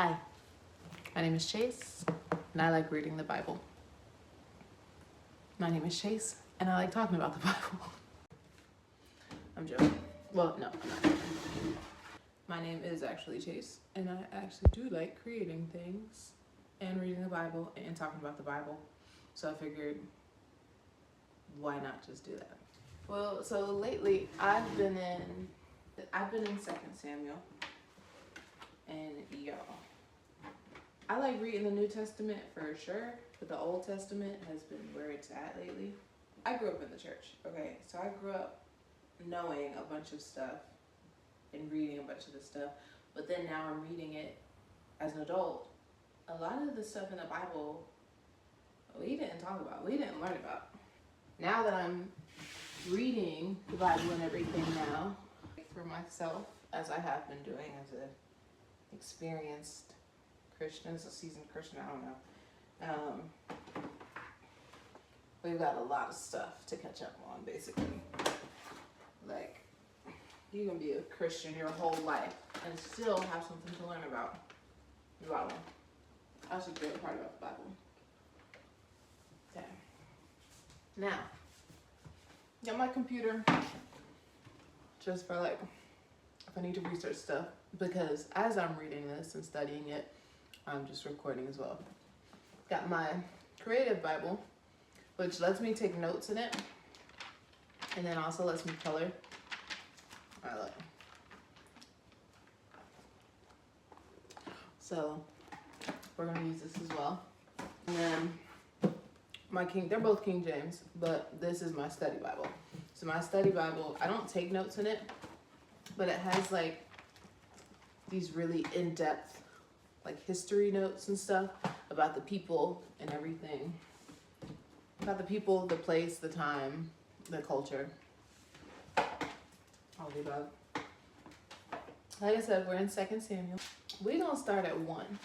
Hi, my name is Chase, and I like reading the Bible. My name is Chase, and I like talking about the Bible. I'm joking. Well, no, I'm not joking. My name is actually Chase, and I actually do like creating things and reading the Bible and talking about the Bible. So I figured, why not just do that? Well, so lately I've been in 2nd Samuel, and y'all, I like reading the New Testament for sure, but the Old Testament has been where it's at lately. I grew up in the church, okay? So I grew up knowing a bunch of stuff and reading a bunch of the stuff, but then now I'm reading it as an adult. A lot of the stuff in the Bible, we didn't talk about, we didn't learn about. Now that I'm reading the Bible and everything now, for myself, as I have been doing as an experienced Christian, as a seasoned Christian, I don't know. We've got a lot of stuff to catch up on, basically. Like, you can be a Christian your whole life and still have something to learn about the Bible. That's a great part about the Bible. Okay. Now, got my computer just for like, if I need to research stuff, because as I'm reading this and studying it, I'm just recording as well. Got my Creative Bible, which lets me take notes in it, and then also lets me color. All right, look. So we're gonna use this as well. And then they're both King James, but this is my study Bible. So my study Bible, I don't take notes in it, but it has like these really in-depth like history notes and stuff about the people and everything. About the people, the place, the time, the culture. All the above. Like I said, we're in 2nd Samuel. We're gonna start at 1.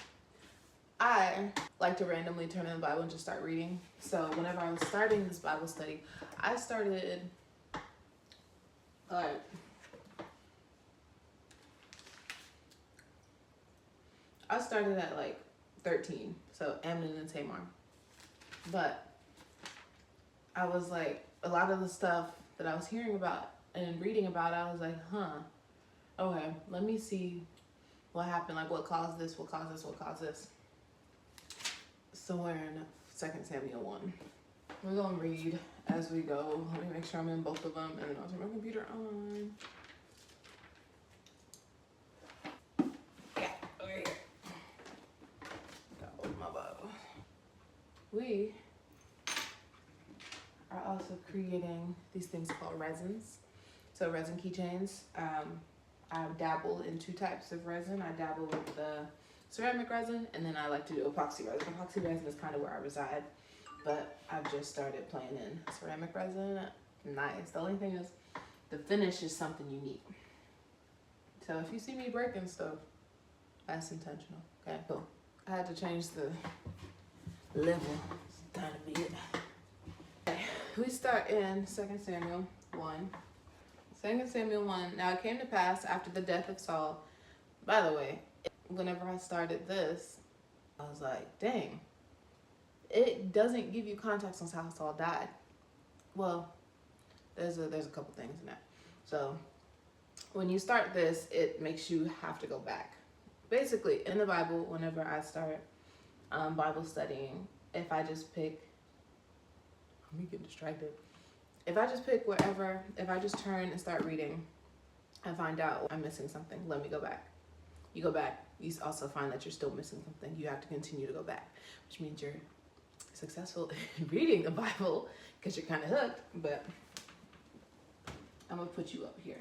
I like to randomly turn in the Bible and just start reading. So whenever I was starting this Bible study, I started at like 13, so Amnon and Tamar. But I was like, a lot of the stuff that I was hearing about and reading about, I was like, okay, let me see what happened, like what caused this, what caused this, what caused this. So we're in 2nd Samuel 1. We're gonna read as we go. Let me make sure I'm in both of them, and then I'll turn my computer on. Yeah, over here. Gotta open my Bible. We are also creating these things called resins. So resin keychains. I dabble in 2 types of resin. I dabble with the ceramic resin, and then I like to do epoxy resin. Epoxy resin is kind of where I reside, but I've just started playing in ceramic resin. Nice. The only thing is, the finish is something unique. So if you see me breaking stuff, that's intentional. Okay, cool. I had to change the level a tiny bit. Okay, we start in 2nd Samuel 1. 2nd Samuel 1. Now it came to pass after the death of Saul. By the way, whenever I started this, I was like, dang, it doesn't give you context on how Saul died. Well, there's a couple things in that. So when you start this, it makes you have to go back. Basically, in the Bible, whenever I start Bible studying, if I just pick, let me get distracted. If I just pick wherever, if I just turn and start reading, I find out I'm missing something, let me go back. You go back, you also find that you're still missing something. You have to continue to go back, which means you're successful in reading the Bible because you're kind of hooked, but I'm gonna put you up here.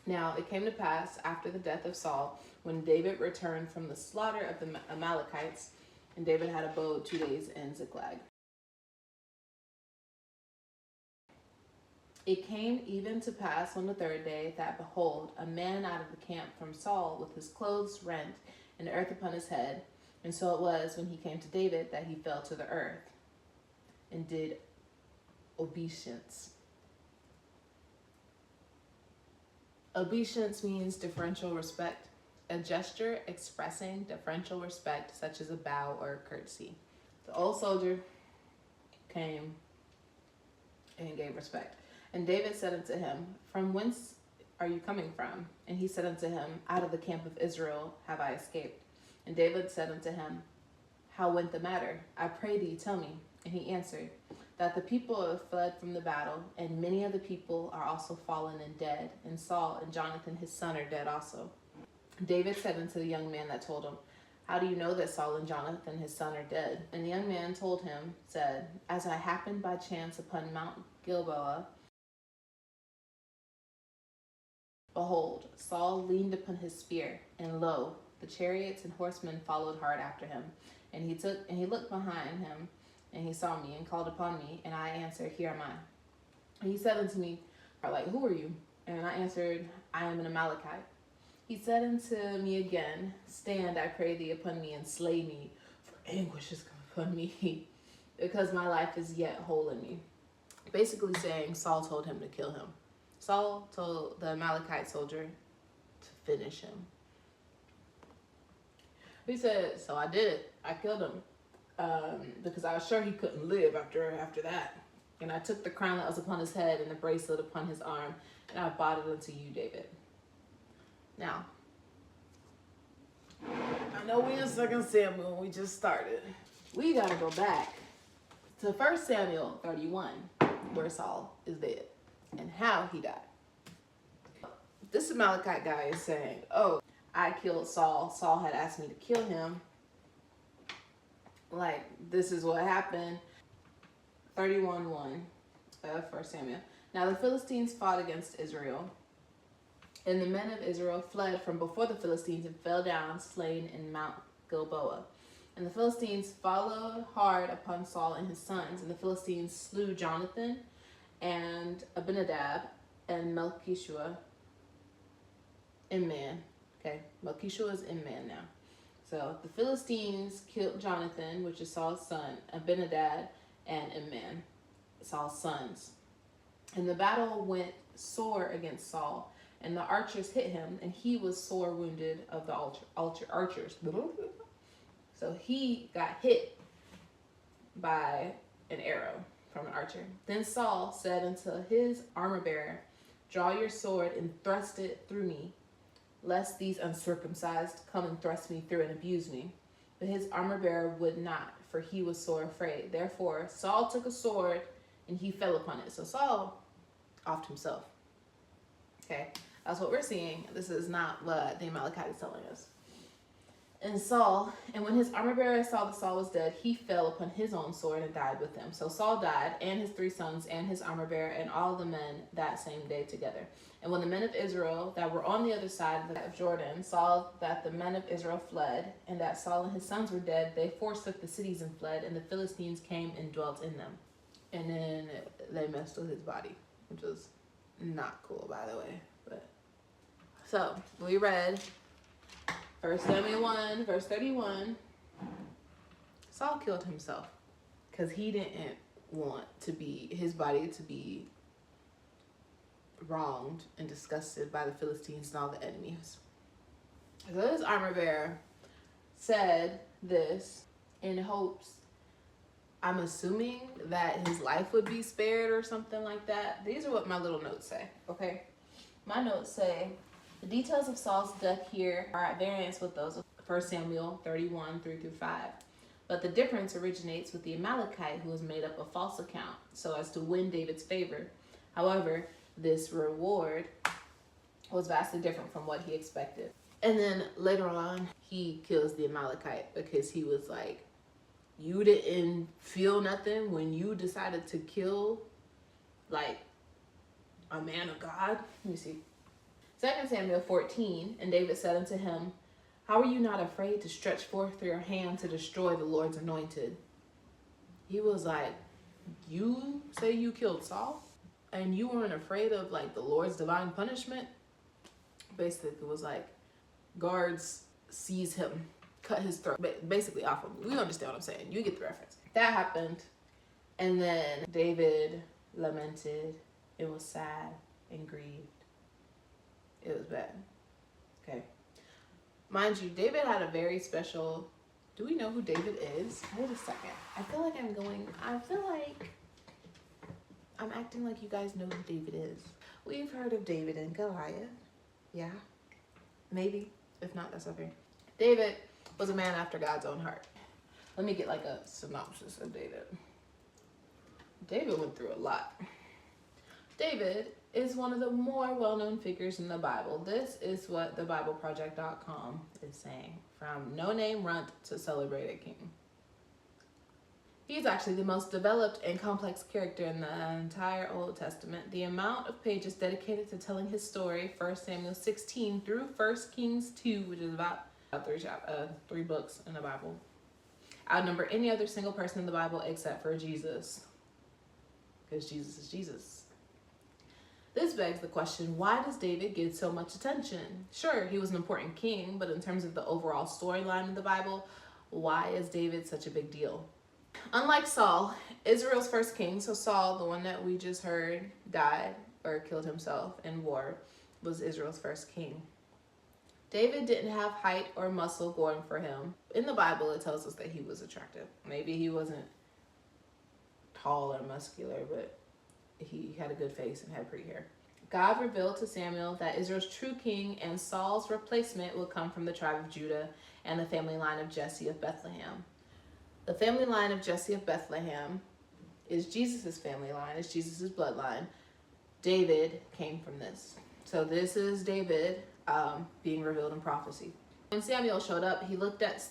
Now, it came to pass after the death of Saul, when David returned from the slaughter of the Amalekites, and David had abode 2 days in Ziklag. It came even to pass on the 3rd day that, behold, a man out of the camp from Saul, with his clothes rent and earth upon his head. And so it was, when he came to David, that he fell to the earth and did obeisance. Obeisance means differential respect, a gesture expressing differential respect, such as a bow or a curtsy. The old soldier came and gave respect. And David said unto him, From whence are you coming from? And he said unto him, Out of the camp of Israel have I escaped. And David said unto him, How went the matter? I pray thee, tell me. And he answered, That the people have fled from the battle, and many of the people are also fallen and dead, and Saul and Jonathan his son are dead also. David said unto the young man that told him, How do you know that Saul and Jonathan his son are dead? And the young man told him, said, As I happened by chance upon Mount Gilboa, behold, Saul leaned upon his spear, and lo, the chariots and horsemen followed hard after him. And he looked behind him, and he saw me, and called upon me, and I answered, Here am I. And he said unto me, Who are you? And I answered, I am an Amalekite. He said unto me again, Stand, I pray thee, upon me, and slay me, for anguish is come upon me, because my life is yet whole in me. Basically saying Saul told him to kill him. Saul told the Amalekite soldier to finish him. He said, so I did it. I killed him because I was sure he couldn't live after that. And I took the crown that was upon his head and the bracelet upon his arm, and I brought it unto you, David. Now, I know we in 2 Samuel, we just started. We got to go back to 1 Samuel 31, where Saul is dead and how he died. This Amalekite guy is saying, oh, I killed Saul. Saul had asked me to kill him. Like, this is what happened. 31:1 of 1 Samuel. Now the Philistines fought against Israel, and the men of Israel fled from before the Philistines and fell down slain in Mount Gilboa. And the Philistines followed hard upon Saul and his sons, and the Philistines slew Jonathan and Abinadab and Melchishua in Man. Okay, Melchishua is in Man now. So the Philistines killed Jonathan, which is Saul's son, Abinadab, and Imman, Saul's sons. And the battle went sore against Saul, and the archers hit him, and he was sore wounded of the archers. So he got hit by an arrow from an archer. Then Saul said unto his armor bearer, Draw your sword and thrust it through me, lest these uncircumcised come and thrust me through and abuse me. But his armor bearer would not, for he was sore afraid. Therefore Saul took a sword and he fell upon it. So Saul offed himself. Okay, that's what we're seeing. This is not what the Amalekite is telling us. And when his armor bearer saw that Saul was dead, he fell upon his own sword and died with him. So Saul died, and his 3 sons, and his armor bearer, and all the men that same day together. And when the men of Israel that were on the other side of Jordan saw that the men of Israel fled, and that Saul and his sons were dead, they forsook the cities and fled, and the Philistines came and dwelt in them. And then they messed with his body, which was not cool, by the way. But so we read 1 Samuel 1, verse 31. Saul killed himself because he didn't want his body to be wronged and disgusted by the Philistines and all the enemies. So his armor bearer said this in hopes, I'm assuming, that his life would be spared or something like that. These are what my little notes say, okay? My notes say, the details of Saul's death here are at variance with those of 1 Samuel 31, 3-5. But the difference originates with the Amalekite, who has made up a false account so as to win David's favor. However, this reward was vastly different from what he expected. And then later on, he kills the Amalekite because he was like, you didn't feel nothing when you decided to kill, like, a man of God? Let me see. 2 Samuel 14, and David said unto him, How are you not afraid to stretch forth your hand to destroy the Lord's anointed? He was like, you say you killed Saul? And you weren't afraid of, like, the Lord's divine punishment? Basically, it was like, guards seize him, cut his throat, basically off him. We understand what I'm saying. You get the reference. That happened. And then David lamented and was sad and grieved. It was bad. Okay. Mind you, David had a very special. Do we know who David is? Wait a second. I feel like I'm acting like you guys know who David is. We've heard of David and Goliath. Yeah. Maybe. If not, that's okay. David was a man after God's own heart. Let me get like a synopsis of David. David went through a lot. David is one of the more well-known figures in the Bible. This is what thebibleproject.com is saying. From no-name runt to celebrated king. He's actually the most developed and complex character in the entire Old Testament. The amount of pages dedicated to telling his story, 1 Samuel 16 through 1 Kings 2, which is about three books in the Bible, outnumber any other single person in the Bible except for Jesus. Because Jesus is Jesus. This begs the question, why does David get so much attention? Sure, he was an important king, but in terms of the overall storyline of the Bible, why is David such a big deal? Unlike Saul, Israel's first king, so Saul, the one that we just heard, died or killed himself in war, was Israel's first king. David didn't have height or muscle going for him. In the Bible, it tells us that he was attractive. Maybe he wasn't tall or muscular, but he had a good face and had pretty hair. God revealed to Samuel that Israel's true king and Saul's replacement would come from the tribe of Judah and the family line of Jesse of Bethlehem. The family line of Jesse of Bethlehem is Jesus' family line, is Jesus' bloodline. David came from this. So this is David being revealed in prophecy. When Samuel showed up, he looked at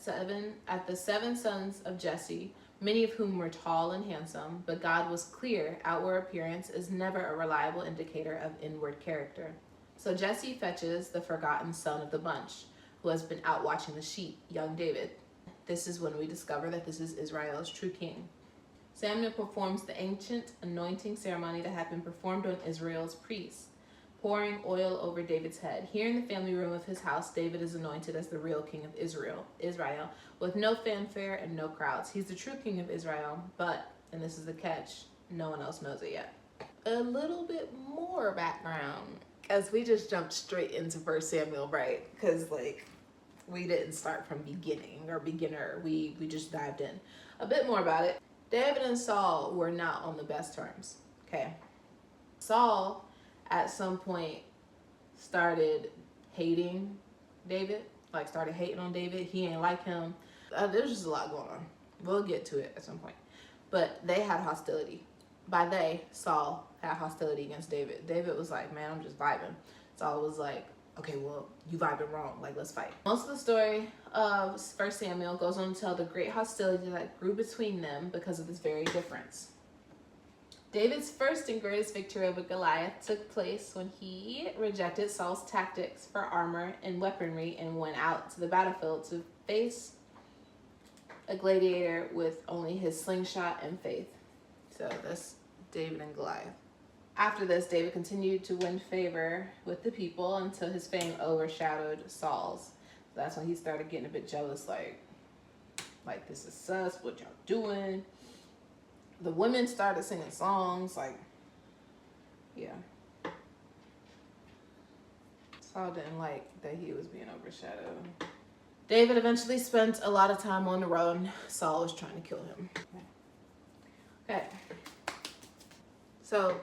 the seven sons of Jesse, many of whom were tall and handsome, but God was clear. Outward appearance is never a reliable indicator of inward character. So Jesse fetches the forgotten son of the bunch, who has been out watching the sheep, young David. This is when we discover that this is Israel's true king. Samuel performs the ancient anointing ceremony that had been performed on Israel's priests, pouring oil over David's head. Here in the family room of his house, David is anointed as the real king of Israel, with no fanfare and no crowds. He's the true king of Israel, but, and this is the catch, no one else knows it yet. A little bit more background, as we just jumped straight into 1 Samuel, right? Because, we didn't start from beginner. We just dived in. A bit more about it. David and Saul were not on the best terms, okay? Saul, at some point, started hating David, started hating on David. He ain't like him. There's just a lot going on. We'll get to it at some point. But they had hostility. By they, Saul had hostility against David. David was like, man, I'm just vibing. Saul was like, okay, well, you vibing wrong. Let's fight. Most of the story of 1 Samuel goes on to tell the great hostility that grew between them because of this very difference. David's first and greatest victory over Goliath took place when he rejected Saul's tactics for armor and weaponry and went out to the battlefield to face a gladiator with only his slingshot and faith. So that's David and Goliath. After this, David continued to win favor with the people until his fame overshadowed Saul's. So that's when he started getting a bit jealous, like this is sus, what y'all doing? The women started singing songs, yeah. Saul didn't like that he was being overshadowed. David eventually spent a lot of time on the run. Saul was trying to kill him. Okay. So,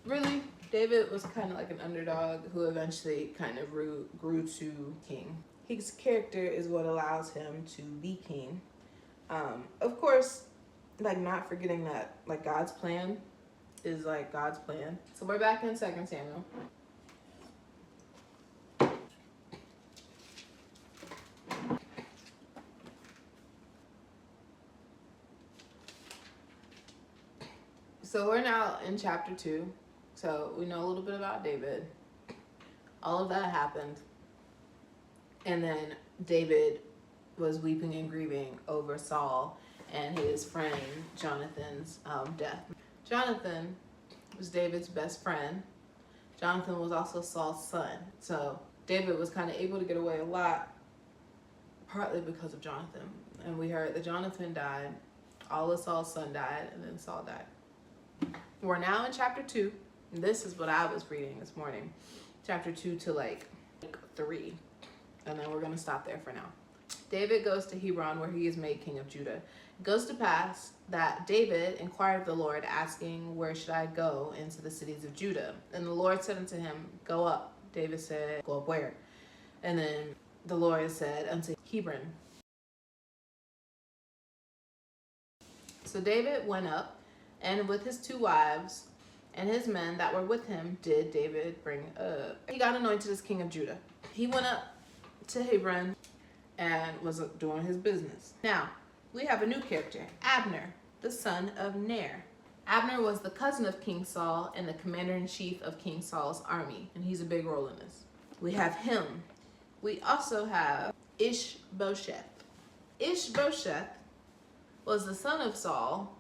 really, David was kind of like an underdog who eventually kind of grew to king. His character is what allows him to be king. Of course, not forgetting that, God's plan is, God's plan. So we're back in 2 Samuel. So we're now in chapter 2. So we know a little bit about David. All of that happened. And then David was weeping and grieving over Saul and his friend Jonathan's death. Jonathan was David's best friend. Jonathan was also Saul's son. So David was kind of able to get away a lot, partly because of Jonathan. And we heard that Jonathan died, all of Saul's son died, and then Saul died. We're now in chapter 2. This is what I was reading this morning. Chapter 2 to 3. And then we're going to stop there for now. David goes to Hebron, where he is made king of Judah. It goes to pass that David inquired of the Lord, asking, where should I go into the cities of Judah? And the Lord said unto him, go up. David said, go up where? And then the Lord said unto Hebron. So David went up, and with his 2 wives and his men that were with him did David bring up. He got anointed as king of Judah. He went up to Hebron and was doing his business. Now, we have a new character, Abner, the son of Ner. Abner was the cousin of King Saul and the commander-in-chief of King Saul's army, and he's a big role in this. We have him. We also have Ishbosheth. Ishbosheth was the son of Saul,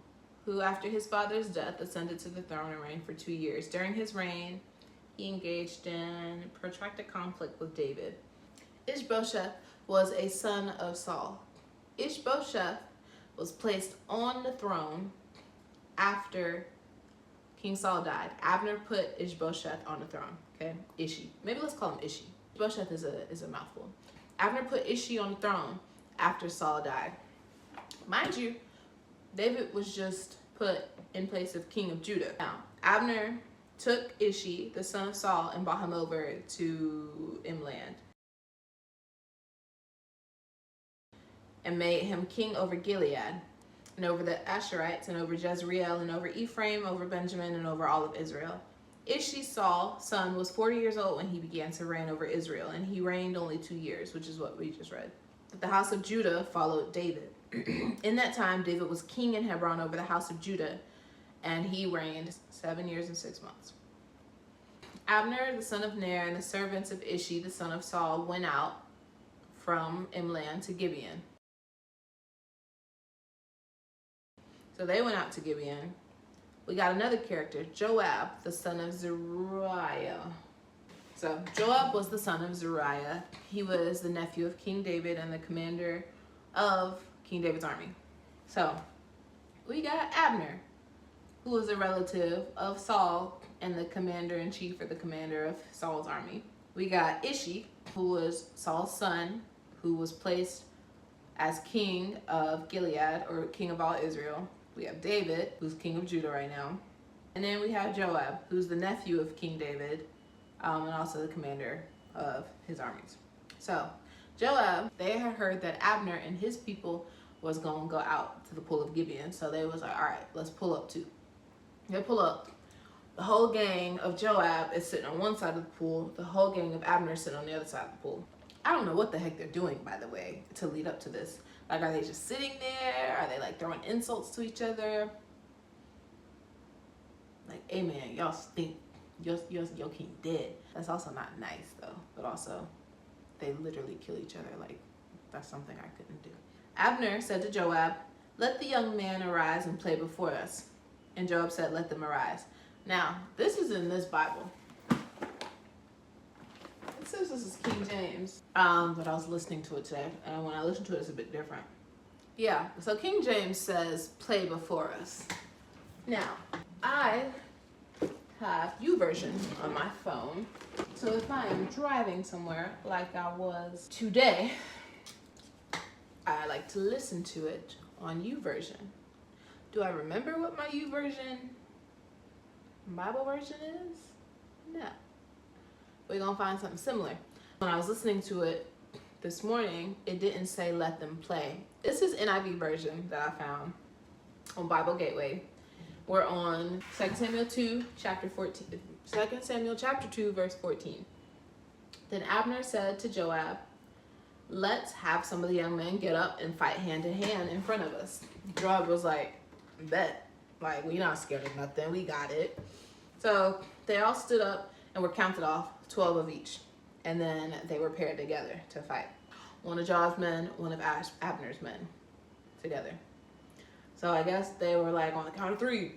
who after his father's death ascended to the throne and reigned for 2 years. During his reign, he engaged in protracted conflict with David. Ishbosheth was a son of Saul. Ishbosheth was placed on the throne after King Saul died. Abner put Ishbosheth on the throne, okay? Ishi. Maybe let's call him Ishi. Ishbosheth is a mouthful. Abner put Ishi on the throne after Saul died. Mind you, David was just put in place of king of Judah. Now, Abner took Ishi, the son of Saul, and brought him over to Imland and made him king over Gilead and over the Asherites and over Jezreel and over Ephraim, over Benjamin, and over all of Israel. Ishi, Saul's son, was 40 years old when he began to reign over Israel, and he reigned only 2 years, which is what we just read. But the house of Judah followed David. In that time, David was king in Hebron over the house of Judah, and he reigned 7 years and 6 months. Abner, the son of Ner, and the servants of Ishi, the son of Saul, went out from Imland to Gibeon. So they went out to Gibeon. We got another character, Joab, the son of Zeruiah. So Joab was the son of Zeruiah. He was the nephew of King David and the commander of King David's army. So we got Abner, who was a relative of Saul and the commander-in-chief or the commander of Saul's army. We got Ishi, who was Saul's son, who was placed as king of Gilead or king of all Israel. We have David, who's king of Judah right now. And then we have Joab, who's the nephew of King David, and also the commander of his armies. So Joab, they had heard that Abner and his people was going to go out to the pool of Gibeon. So they was like, all right, let's pull up too. They pull up. The whole gang of Joab is sitting on one side of the pool. The whole gang of Abner is sitting on the other side of the pool. I don't know what the heck they're doing, by the way, to lead up to this. Like, are they just sitting there? Are they like throwing insults to each other? Like, hey man, y'all stink. Your king dead. That's also not nice though. But also, they literally kill each other. Like, that's something I couldn't do. Abner said to Joab, let the young man arise and play before us. And Joab said, let them arise. Now, this is in this Bible. It says this is King James, but I was listening to it today, and when I listened to it, it's a bit different. Yeah, so King James says, play before us. Now, I have YouVersion on my phone, so if I am driving somewhere like I was today, I like to listen to it on YouVersion. Do I remember what my YouVersion Bible version is? No. We're gonna find something similar. When I was listening to it this morning, it didn't say let them play. This is NIV version that I found on Bible Gateway. We're on 2 Samuel 2, chapter 14. 2 Samuel chapter 2, verse 14. Then Abner said to Joab, let's have some of the young men get up and fight hand to hand in front of us. Joab was like, bet. Like, we're not scared of nothing. We got it. So they all stood up and were counted off, 12 of each. And then they were paired together to fight. One of Joab's men, one of Abner's men together. So I guess they were like, on the count of 3,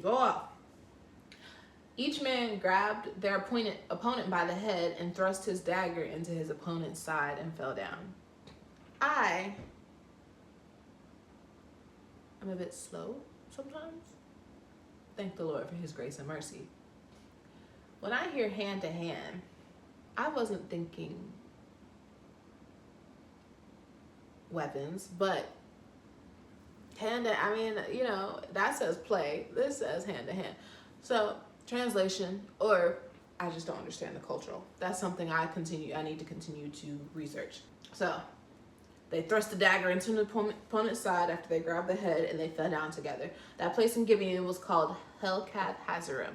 go off. Each man grabbed their opponent by the head and thrust his dagger into his opponent's side and fell down. I'm a bit slow sometimes. Thank the Lord for his grace and mercy. When I hear hand to hand, I wasn't thinking weapons, but I mean, you know, that says play. This says hand to hand. So translation, or I just don't understand the cultural. That's something I need to continue to research. So they thrust the dagger into the opponent's side after they grabbed the head, and they fell down together. That place in Gibeon was called Helkath Hazarim.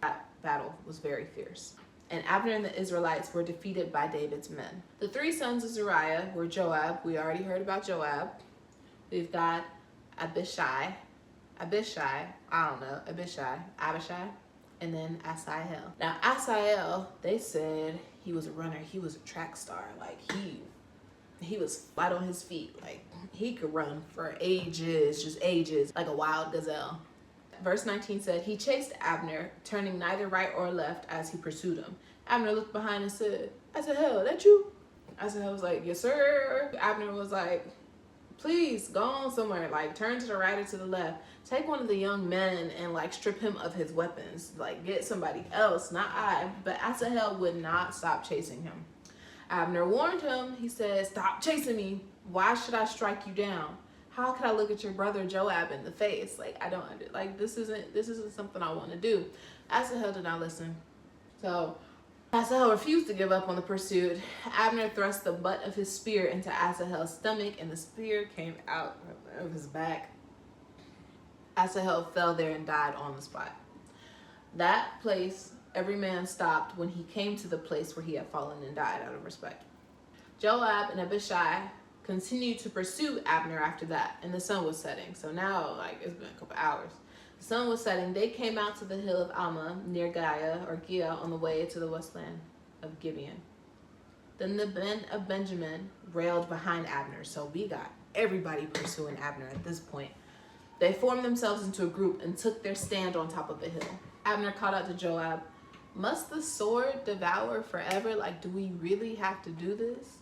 That battle was very fierce. And Abner and the Israelites were defeated by David's men. The three sons of Zeruiah were Joab. We already heard about Joab. We've got Abishai, and then Asahel. Now, Asahel, they said he was a runner. He was a track star. Like, he was light on his feet. Like, he could run for ages, just ages, like a wild gazelle. Verse 19 said, he chased Abner, turning neither right or left as he pursued him. Abner looked behind and said, Asahel, that you? Asahel was like, yes, sir. Abner was like, please go on somewhere, like turn to the right or to the left. Take one of the young men and like strip him of his weapons. Like get somebody else, not I. But Asahel would not stop chasing him. Abner warned him. He said, stop chasing me. Why should I strike you down? How could I look at your brother Joab in the face? Like I don't like this isn't something I want to do. Asahel did not listen. So Asahel refused to give up on the pursuit. Abner thrust the butt of his spear into Asahel's stomach, and the spear came out of his back. Asahel fell there and died on the spot. That place, every man stopped when he came to the place where he had fallen and died out of respect. Joab and Abishai continued to pursue Abner after that, and the sun was setting. So now, like, it's been a couple hours. The sun was setting. They came out to the hill of Alma near Gia on the way to the westland of Gibeon. Then the men of Benjamin railed behind Abner. So we got everybody pursuing Abner at this point. They formed themselves into a group and took their stand on top of the hill. Abner called out to Joab, must the sword devour forever? Like, do we really have to do this?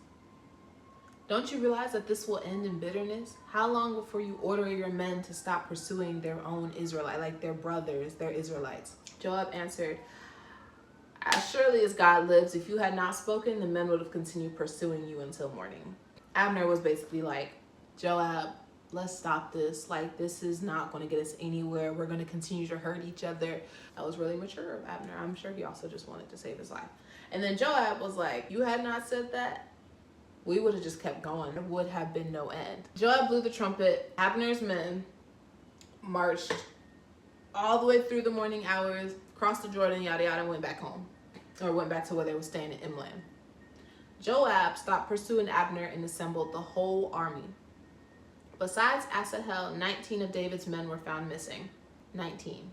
Don't you realize that this will end in bitterness? How long before you order your men to stop pursuing their own Israelite, like their brothers, their Israelites? Joab answered, as surely as God lives, if you had not spoken, the men would have continued pursuing you until morning. Abner was basically like, Joab, let's stop this. Like, this is not going to get us anywhere. We're going to continue to hurt each other. That was really mature of Abner. I'm sure he also just wanted to save his life. And then Joab was like, you had not said that, we would have just kept going. There would have been no end. Joab blew the trumpet. Abner's men marched all the way through the morning hours, crossed the Jordan, yada yada, and went back home. Or went back to where they were staying in Imlan. Joab stopped pursuing Abner and assembled the whole army. Besides Asahel, 19 of David's men were found missing. 19.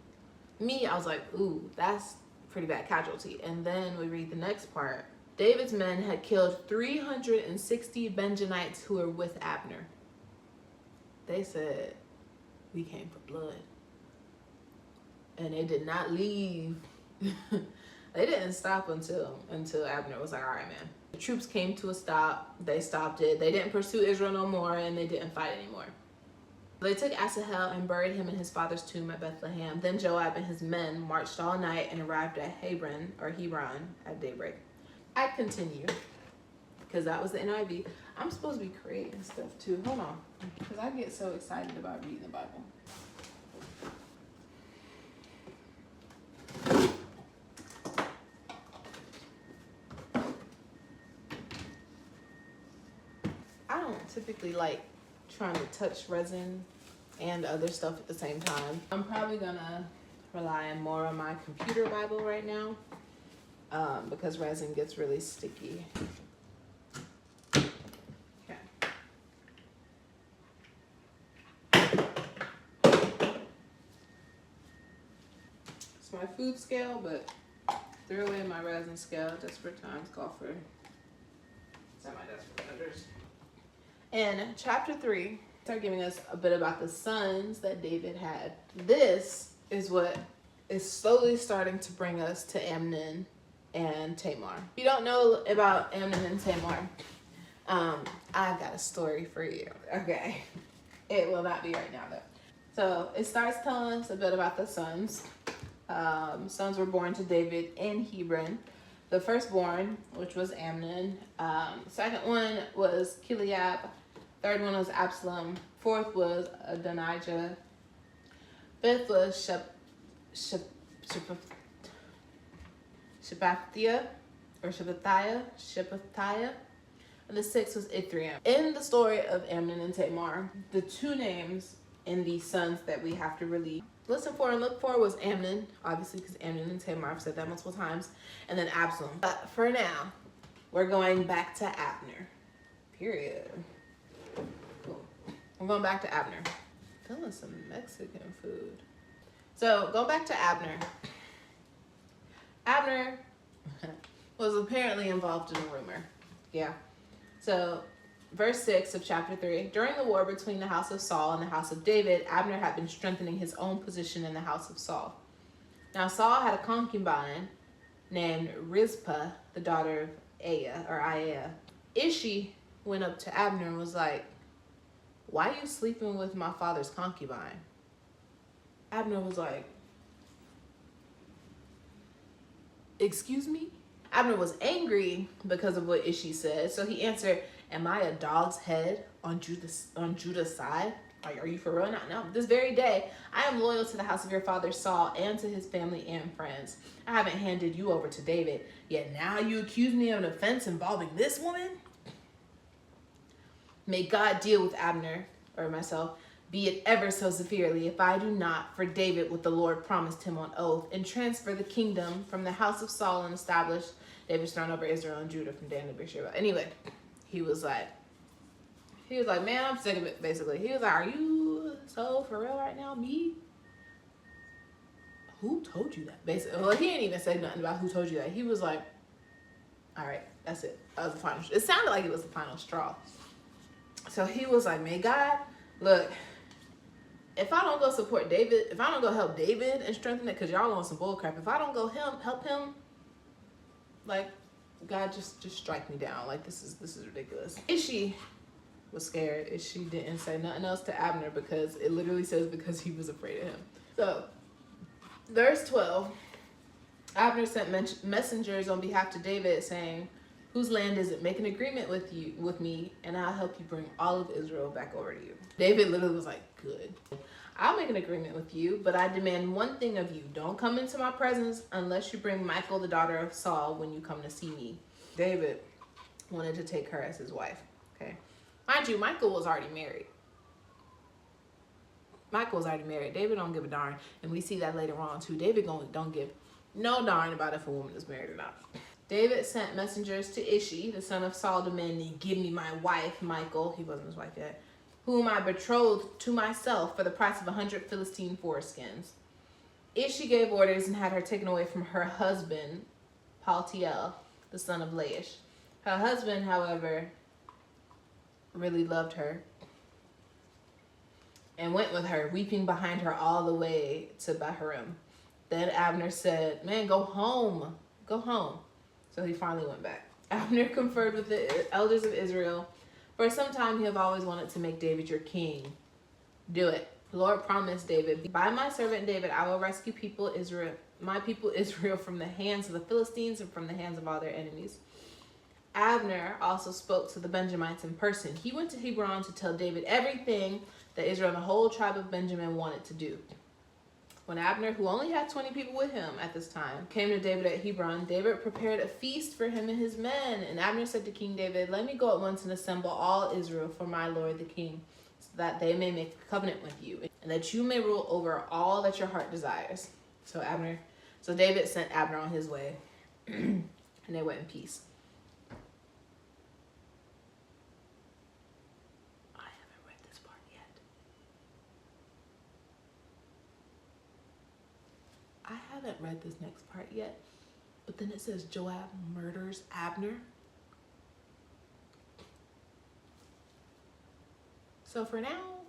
Me, I was like, ooh, that's pretty bad casualty. And then we read the next part. David's men had killed 360 Benjamites who were with Abner. They said, we came for blood. And they did not leave. They didn't stop until Abner was like, all right, man. The troops came to a stop. They stopped it. They didn't pursue Israel no more, and they didn't fight anymore. They took Asahel and buried him in his father's tomb at Bethlehem. Then Joab and his men marched all night and arrived at Hebron at daybreak. I continue, because that was the NIV. I'm supposed to be creating stuff too. Hold on, because I get so excited about reading the Bible. I don't typically like trying to touch resin and other stuff at the same time. I'm probably gonna rely more on my computer Bible right now. Because resin gets really sticky. Okay. It's my food scale, but threw away my resin scale. Desperate times call for semi-desperate measures. In chapter 3, start giving us a bit about the sons that David had. This is what is slowly starting to bring us to Amnon and Tamar. If you don't know about Amnon and Tamar, I've got a story for you. Okay. It will not be right now though. So it starts telling us a bit about the sons. Sons were born to David in Hebron. The firstborn, which was Amnon. Second one was Chileab. Third one was Absalom. Fourth was Adonijah. Fifth was Shephatiah. And the sixth was Ithream. In the story of Amnon and Tamar, the two names in the sons that we have to really listen for and look for was Amnon, obviously, because Amnon and Tamar, I've said that multiple times, and then Absalom. But for now, we're going back to Abner. Period. Cool. We're going back to Abner. Feeling some Mexican food. So, go back to Abner. Abner was apparently involved in a rumor. Yeah. So, verse 6 of chapter 3. During the war between the house of Saul and the house of David, Abner had been strengthening his own position in the house of Saul. Now, Saul had a concubine named Rizpah, the daughter of Aiah. Ishi went up to Abner and was like, "Why are you sleeping with my father's concubine?" Abner was like, "Excuse me?" Abner was angry because of what Ishi said, so he answered, "Am I a dog's head on Judah's side? Are you for real? No. This very day, I am loyal to the house of your father Saul and to his family and friends. I haven't handed you over to David, yet now you accuse me of an offense involving this woman? May God deal with Abner, or myself, be it ever so severely, if I do not for David what the Lord promised him on oath, and transfer the kingdom from the house of Saul and establish David's throne over Israel and Judah from Dan to Beersheba." Anyway, he was like, "Man, I'm sick of it," basically. He was like, "Are you so for real right now? Me? Who told you that?" Basically, well, he didn't even say nothing about who told you that. He was like, "All right, that's it. That was the final." It sounded like it was the final straw. So he was like, "May God, look, if I don't go support David, if I don't go help David and strengthen it, because y'all on some bull crap, if I don't go help him, like, God, just strike me down. Like, this is ridiculous." Ishi was scared. Ishi didn't say nothing else to Abner because it literally says because he was afraid of him. So, verse 12, Abner sent messengers on behalf to David saying, "Whose land is it? Make an agreement with me, and I'll help you bring all of Israel back over to you." David literally was like, "Good. I'll make an agreement with you, but I demand one thing of you. Don't come into my presence unless you bring Michal, the daughter of Saul, when you come to see me." David wanted to take her as his wife. Okay. Mind you, Michal was already married. David don't give a darn. And we see that later on too. David don't give no darn about if a woman is married or not. David sent messengers to Ishi, the son of Saul, demanding, "Give me my wife, Michal," he wasn't his wife yet, "whom I betrothed to myself for the price of 100 Philistine foreskins." Ishi gave orders and had her taken away from her husband, Paltiel, the son of Laish. Her husband, however, really loved her and went with her, weeping behind her all the way to Bahurim. Then Abner said, "Man, go home. Go home." So he finally went back. Abner conferred with the elders of Israel. "For some time you have always wanted to make David your king. Do it. The Lord promised David, 'By my servant David, I will rescue my people Israel from the hands of the Philistines and from the hands of all their enemies.'" Abner also spoke to the Benjamites in person. He went to Hebron to tell David everything that Israel and the whole tribe of Benjamin wanted to do. When Abner, who only had 20 people with him at this time, came to David at Hebron, David prepared a feast for him and his men. And Abner said to King David, "Let me go at once and assemble all Israel for my lord the king, so that they may make a covenant with you, and that you may rule over all that your heart desires." So David sent Abner on his way, and they went in peace. I haven't read this next part yet, but then it says Joab murders Abner. So for now,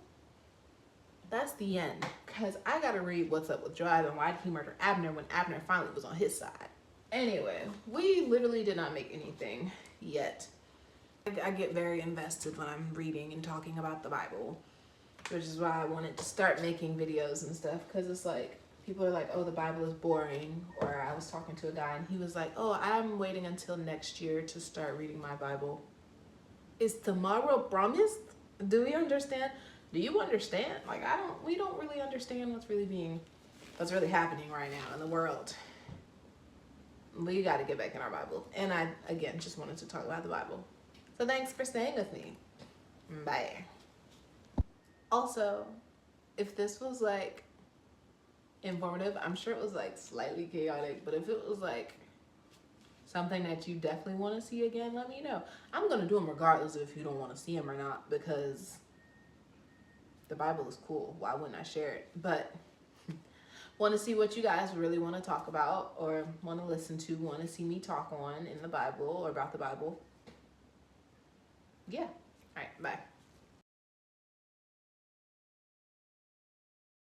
that's the end, because I gotta read what's up with Joab and why did he murder Abner when Abner finally was on his side. Anyway, we literally did not make anything yet. I get very invested when I'm reading and talking about the Bible, which is why I wanted to start making videos and stuff, because it's like, people are like, oh, the Bible is boring. Or I was talking to a guy and he was like, oh, I'm waiting until next year to start reading my Bible. Is tomorrow promised? Do we understand? Do you understand? Like, we don't really understand what's really happening right now in the world. We got to get back in our Bible. And I, again, just wanted to talk about the Bible. So thanks for staying with me. Bye. Also, if this was like informative, I'm sure it was like slightly chaotic, but if it was like something that you definitely want to see again, let me know. I'm going to do them regardless of if you don't want to see them or not, because the Bible is cool. Why wouldn't I share it? But want to see what you guys really want to talk about or want to listen to, want to see me talk on in the Bible or about the Bible. Yeah. All right. Bye.